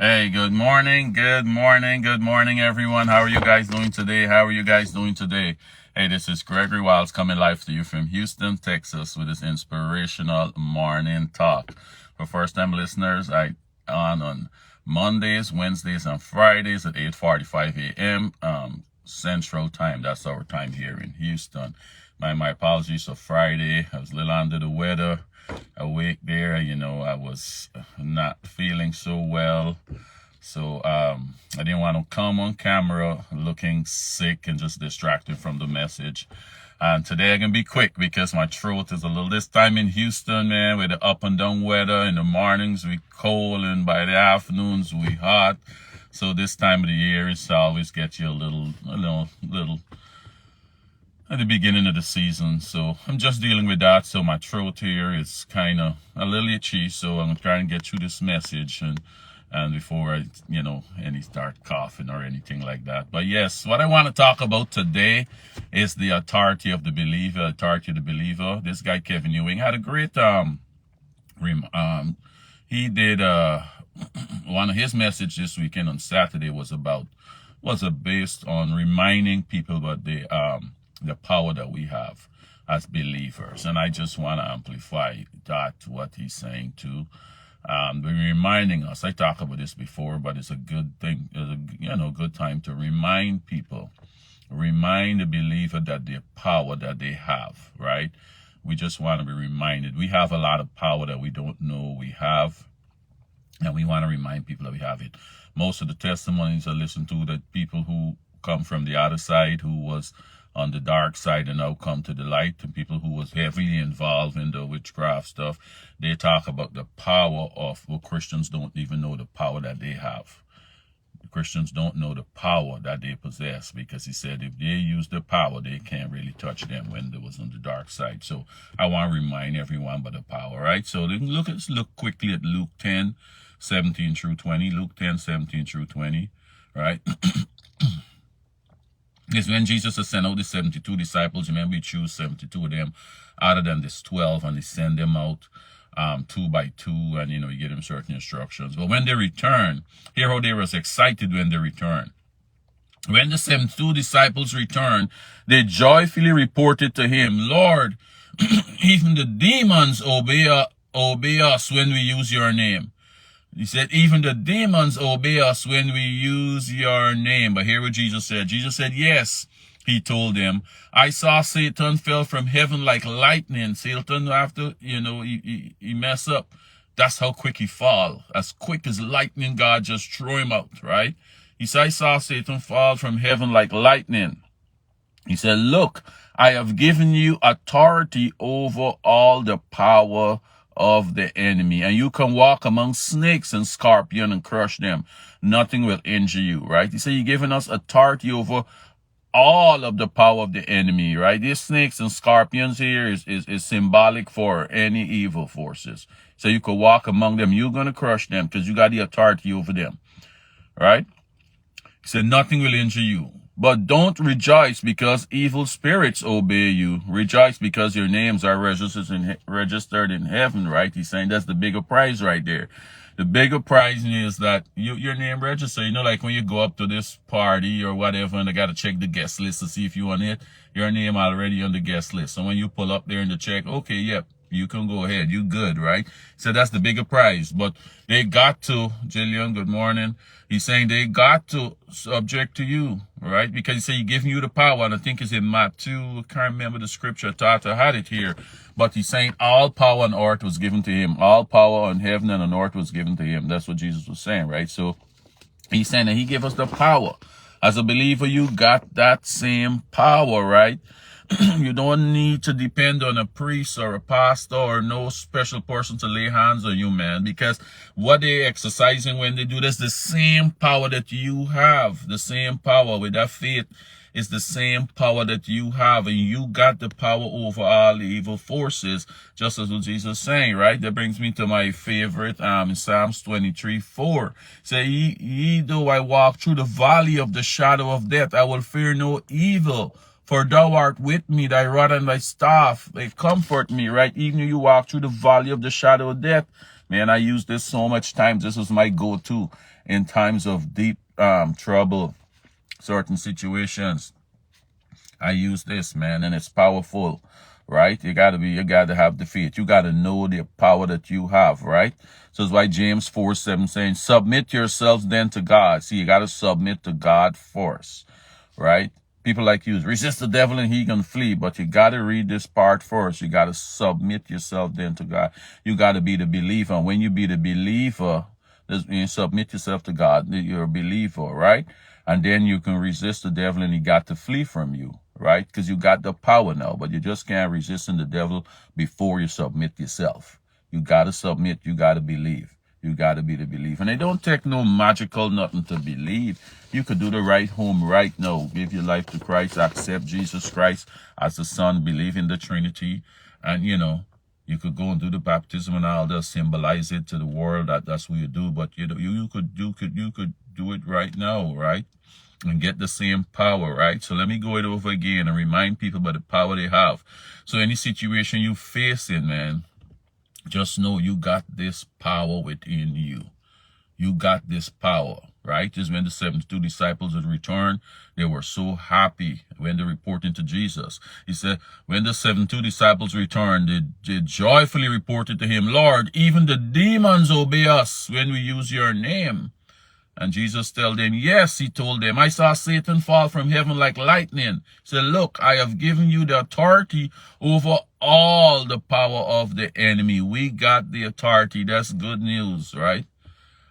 Hey, good morning, everyone. How are you guys doing today? Hey, this is Gregory Wiles coming live to you from Houston, Texas with this inspirational morning talk. For first-time listeners, I on Mondays, Wednesdays, and Fridays at 8:45 a.m. Central Time. That's our time here in Houston. My apologies for Friday. I was a little under the weather. Awake there, I was not feeling so well. So I didn't want to come on camera looking sick and just distracted from the message. And today I can be quick because my throat is a little, this time in Houston, man, with the up and down weather. In the mornings we cold and by the afternoons we hot. So this time of the year it always gets you a little at the beginning of the season. So I'm just dealing with that. So my throat here is kind of a little itchy. So I'm trying to get through this message and before I, any start coughing or anything like that. But yes, what I want to talk about today is the authority of the believer, This guy, Kevin Ewing, had a great, he did, one of his messages this weekend on Saturday was based on reminding people about the power that we have as believers. And I just want to amplify what he's saying too. Reminding us, I talked about this before, but it's a good thing, good time to remind people, remind the believer that the power that they have, right? We just want to be reminded. We have a lot of power that we don't know we have, and we want to remind people that we have it. Most of the testimonies I listen to, that people who come from the other side, who was on the dark side and now come to the light, and people who was heavily involved in the witchcraft stuff, they talk about the power of, well, Christians don't even know the power that they have. Christians don't know the power that they possess, because he said if they use the power, they can't really touch them when they was on the dark side. So I want to remind everyone about the power, right? So let's look quickly at Luke 10:17 through 20. Luke 10:17 through 20, right? It's when Jesus has sent out the 72 disciples. Remember, he chose 72 of them other than this 12, and he send them out two by two, and you give them certain instructions. But when they return, hear how they was excited when they return. When the 72 disciples returned, they joyfully reported to him, "Lord, even the demons obey us when we use your name." He said, even the demons obey us when we use your name. But hear what Jesus said. Jesus said, yes, he told them, I saw Satan fell from heaven like lightning. Satan, after, he mess up. That's how quick he fall. As quick as lightning, God just threw him out, right? He said, I saw Satan fall from heaven like lightning. He said, look, I have given you authority over all the power of the enemy, and you can walk among snakes and scorpions and crush them. Nothing will injure you, right? He said, you're giving us authority over all of the power of the enemy, right? These snakes and scorpions here is symbolic for any evil forces. So you could walk among them. You're going to crush them because you got the authority over them, right? He said, nothing will injure you. But don't rejoice because evil spirits obey you. Rejoice because your names are registered in heaven, right? He's saying that's the bigger prize right there. The bigger prize is that your name registered. Like when you go up to this party or whatever, and they got to check the guest list to see if you on it. Your name already on the guest list. So when you pull up there and the check, okay, yep, you can go ahead. You good, right? So that's the bigger prize. But they got to, Jillian, good morning. He's saying they got to subject to you, right? Because he said he's giving you the power. And I think it's in Matthew. I can't remember the scripture. I thought I had it here. But he's saying all power on earth was given to him. All power on heaven and on earth was given to him. That's what Jesus was saying, right? So he's saying that he gave us the power. As a believer, you got that same power, right? You don't need to depend on a priest or a pastor or no special person to lay hands on you, man, because what they're exercising when they do this, the same power that you have, the same power with that faith is the same power that you have, and you got the power over all the evil forces, just as what Jesus is saying, right? That brings me to my favorite, in Psalms 23:4. Say, ye though I walk through the valley of the shadow of death, I will fear no evil. For thou art with me, thy rod and thy staff, they comfort me, right? Even if you walk through the valley of the shadow of death, Man, I use this so much times. This is my go-to in times of deep trouble, certain situations. I use this, man, and it's powerful, right? You gotta have the faith. You gotta know the power that you have, right? So it's why James 4:7 saying, submit yourselves then to God. See, you gotta submit to God first, right? People like you resist the devil and he can flee, but you gotta read this part first. You gotta submit yourself then to God. You gotta be the believer. And when you be the believer, you submit yourself to God, you're a believer, right? And then you can resist the devil and he got to flee from you, right? Because you got the power now, but you just can't resist the devil before you submit yourself. You got to submit. You got to believe. You got to be the believer. And it don't take no magical nothing to believe. You could do the right home right now. Give your life to Christ. Accept Jesus Christ as the Son. Believe in the Trinity. And, you could go and do the baptism and all that, symbolize it to the world. That's what you do. But, you could do it right now, right? And get the same power, right? So let me go it over again and remind people about the power they have. So any situation you face in, man, just know you got this power within you. You got this power, right? Just when the 72 disciples had returned, they were so happy when they reported to Jesus. He said, when the 72 disciples returned, they joyfully reported to him, Lord, even the demons obey us when we use your name. And Jesus told them, yes, he told them, I saw Satan fall from heaven like lightning. He said, look, I have given you the authority over all the power of the enemy. We got the authority. That's good news, right?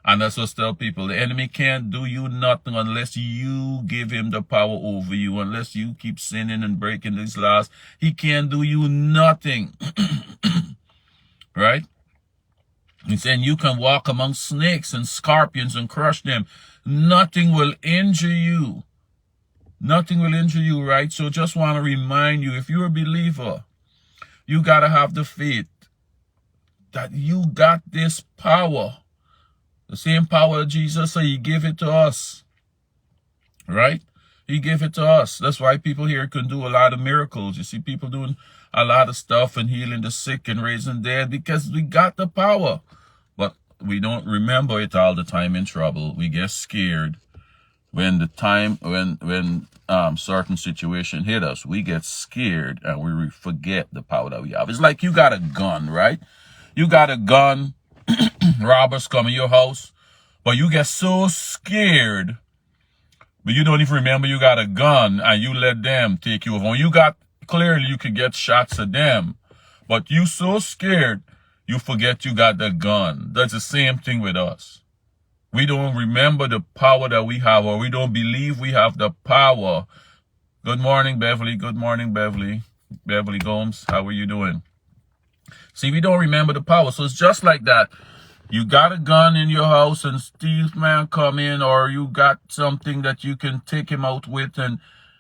And that's what I tell people. The enemy can't do you nothing unless you give him the power over you. Unless you keep sinning and breaking these laws, he can't do you nothing. Right? He's saying you can walk among snakes and scorpions and crush them. Nothing will injure you. Nothing will injure you, right? So just want to remind you, if you're a believer, you got to have the faith that you got this power. The same power Jesus said, he gave it to us. Right? He gave it to us. That's why people here can do a lot of miracles. You see people doing a lot of stuff and healing the sick and raising dead because we got the power. But we don't remember it all the time in trouble. We get scared when certain situation hit us. We get scared and we forget the power that we have. It's like you got a gun, right? You got a gun, robbers come in your house, but you get so scared, but you don't even remember you got a gun and you let them take you over. When you got, clearly you could get shots at them, but you so scared, you forget you got the gun. That's the same thing with us. We don't remember the power that we have, or we don't believe we have the power. Good morning, Beverly. Good morning, Beverly. Beverly Gomes, how are you doing? See, we don't remember the power. So it's just like that. You got a gun in your house and Steve's man come in, or you got something that you can take him out with,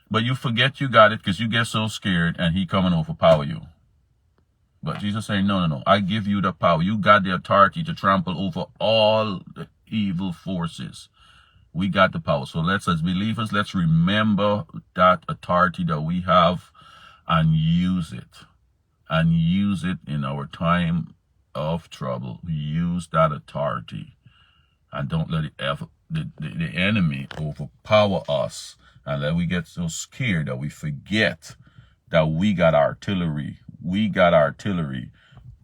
but you forget you got it because you get so scared and he come and overpower you. But Jesus saying, no. I give you the power. You got the authority to trample over all the evil forces. We got the power. So let's, as believers, let's remember that authority that we have and use it. And use it in our time of trouble. We use that authority. And don't let the enemy overpower us. And let we get so scared that we forget that we got artillery. We got artillery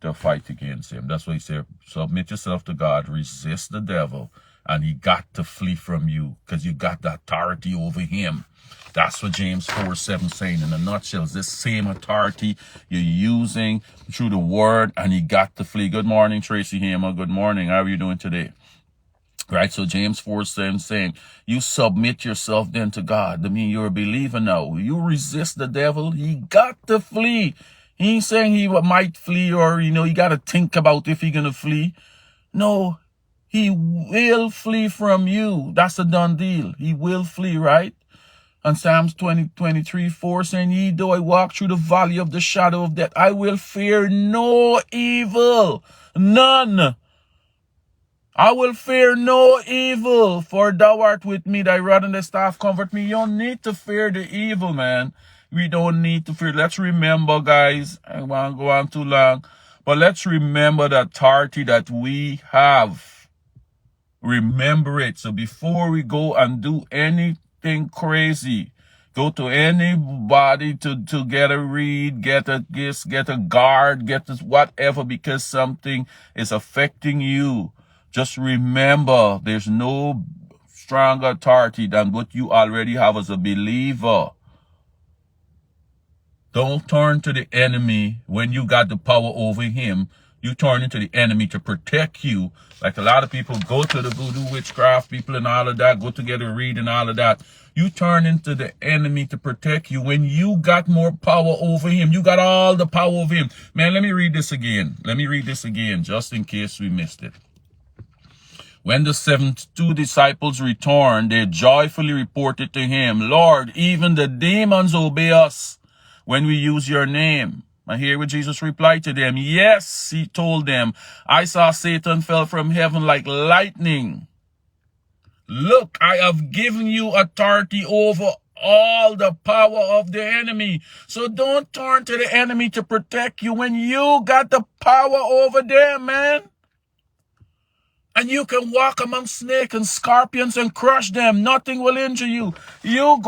to fight against him. That's why he said, submit yourself to God, resist the devil, and he got to flee from you because you got the authority over him. That's what James 4:7 saying in a nutshell. It's this same authority you're using through the word, and he got to flee. Good morning, Tracy Hammer. Good morning. How are you doing today? Right, so James 4:7 saying, you submit yourself then to God. I mean, you're a believer now. You resist the devil, he got to flee. He ain't saying he might flee, or, you got to think about if he's going to flee. No, he will flee from you. That's a done deal. He will flee, right? And Psalms 23:4 saying, ye though I walk through the valley of the shadow of death, I will fear no evil. None. I will fear no evil, for thou art with me, thy rod and thy staff comfort me. You don't need to fear the evil, man. We don't need to fear. Let's remember, guys, I won't go on too long, But let's remember the authority that we have. Remember it. So before we go and do anything crazy, go to anybody to get a read, get a guess, get a guard, get this whatever, because something is affecting you. Just remember, there's no stronger authority than what you already have as a believer. Don't turn to the enemy when you got the power over him. You turn into the enemy to protect you. Like a lot of people go to the voodoo witchcraft people and all of that, go to get a read and all of that. You turn into the enemy to protect you when you got more power over him. You got all the power over him. Man, let me read this again. Let me read this again, just in case we missed it. When the 72 disciples returned, they joyfully reported to him, Lord, even the demons obey us when we use your name. And here what Jesus replied to them. Yes, he told them, I saw Satan fell from heaven like lightning. Look, I have given you authority over all the power of the enemy. So don't turn to the enemy to protect you when you got the power over them, man. And you can walk among snakes and scorpions and crush them. Nothing will injure you. You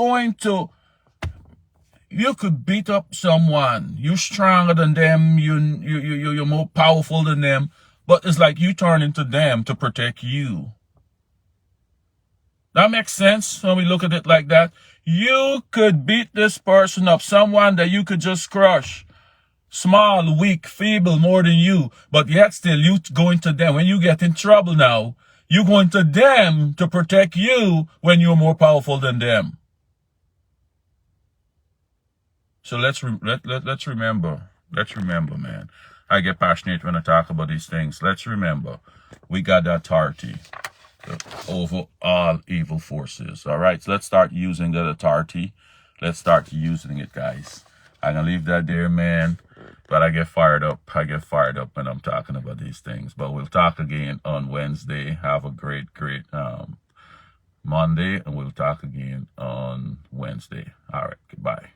could beat up someone. You're stronger than them. You're more powerful than them. But it's like you turn into them to protect you. That makes sense when we look at it like that. You could beat this person up, someone that you could just crush. Small, weak, feeble, more than you. But yet still you going to them. When you get in trouble now, you going to them to protect you when you're more powerful than them. So let's remember. Let's remember, man. I get passionate when I talk about these things. Let's remember, we got the authority over all evil forces. All right, so let's start using that authority. Let's start using it, guys. I'm gonna leave that there, man. But I get fired up. I get fired up when I'm talking about these things. But we'll talk again on Wednesday. Have a great Monday, and we'll talk again on Wednesday. All right, goodbye.